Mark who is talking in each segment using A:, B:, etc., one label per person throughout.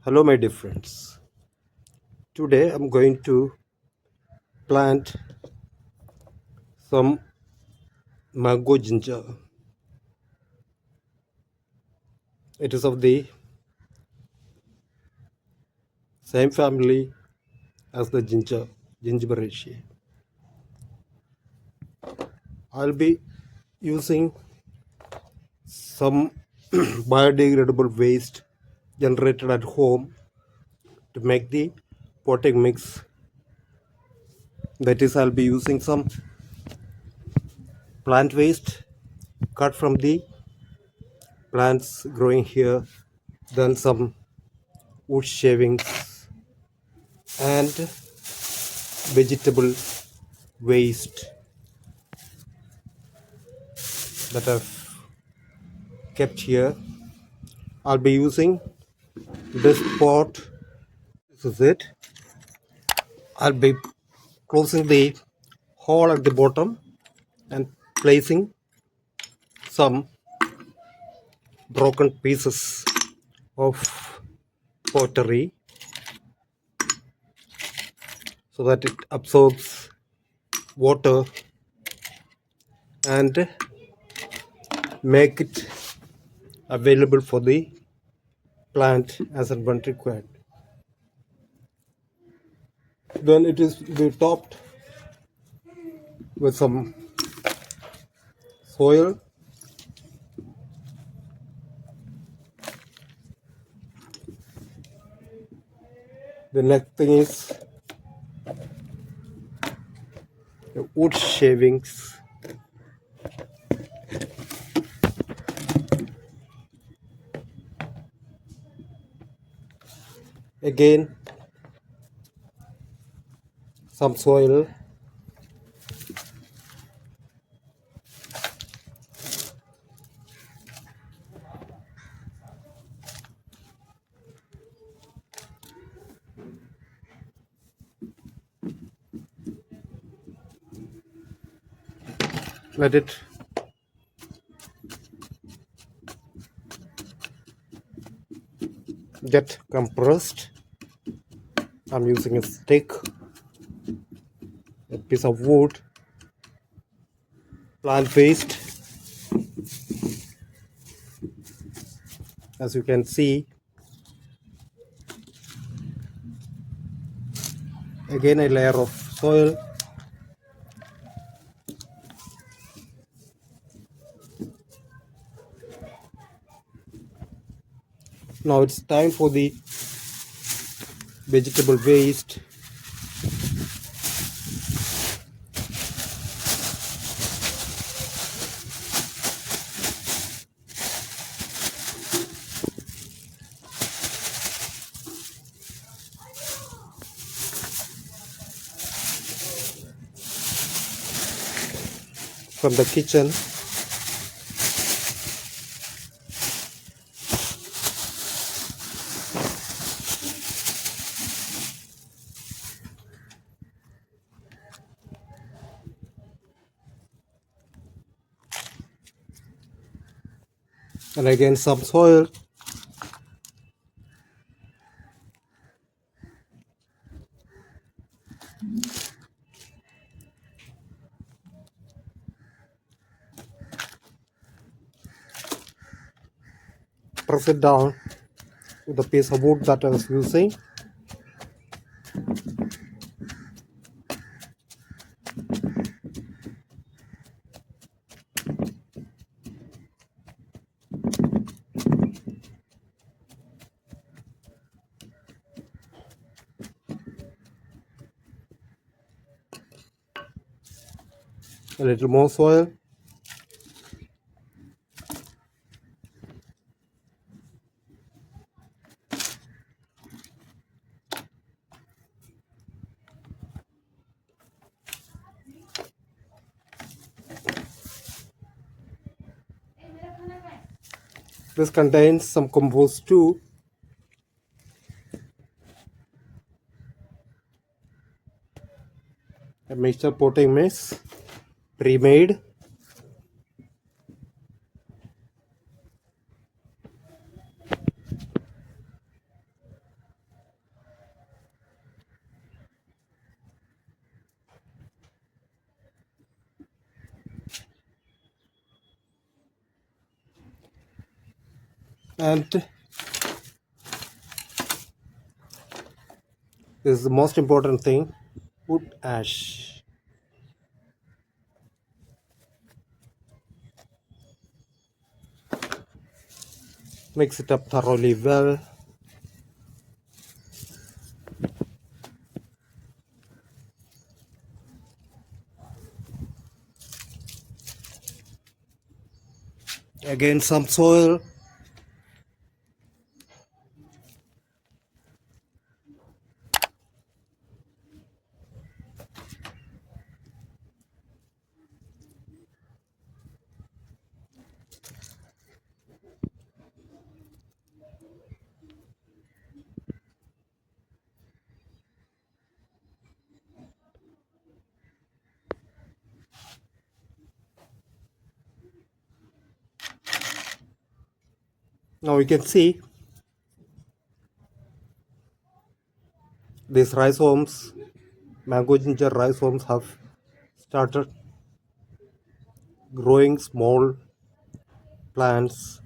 A: Hello, my dear friends. Today I'm going to plant some mango ginger. It is of the same family as the Zingiberaceae. I'll be using some biodegradable waste generated at home to make the potting mix. That is, I'll be using some plant waste cut from the plants growing here, then some wood shavings and vegetable waste that I've kept here. I'll be using this pot. This is it. I'll be closing the hole at the bottom and placing some broken pieces of pottery so that it absorbs water and make it available for the plant as and when required. Then it is be topped with some soil. The next thing is the wood shavings. Again, some soil. Let it get compressed. I'm using a stick, a piece of wood, plant paste. As you can see, again a layer of soil. Now it's time for the vegetable waste. From the kitchen. And again some soil. Press it down with the piece of wood that I was using. A little more soil. This contains some compost too. A mixture potting mix, pre-made. And this is the most important thing, wood ash. Mix it up thoroughly well. Again some soil. Now you can see these rhizomes, mango ginger rhizomes have started growing small plants.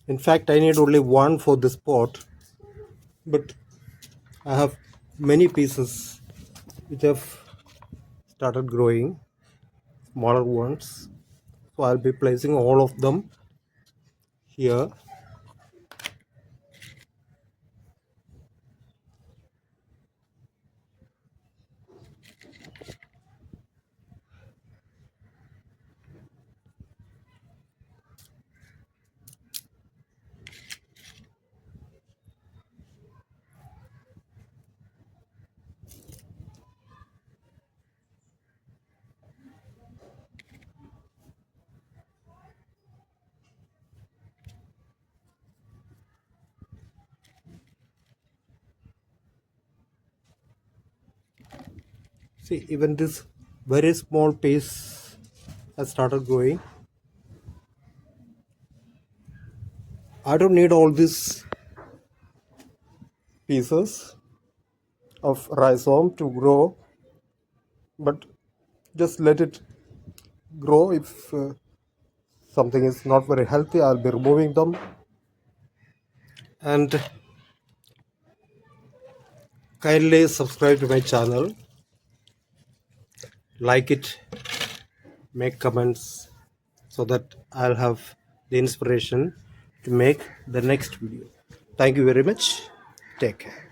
A: In fact, I need only one for this pot, but I have many pieces which have started growing, smaller ones. So I'll be placing all of them here. See, even this very small piece has started growing. I don't need all these pieces of rhizome to grow, but just let it grow. If something is not very healthy, I'll be removing them. And kindly subscribe to my channel, like it, make comments, so that I'll have the inspiration to make the next video. Thank you very much. Take care.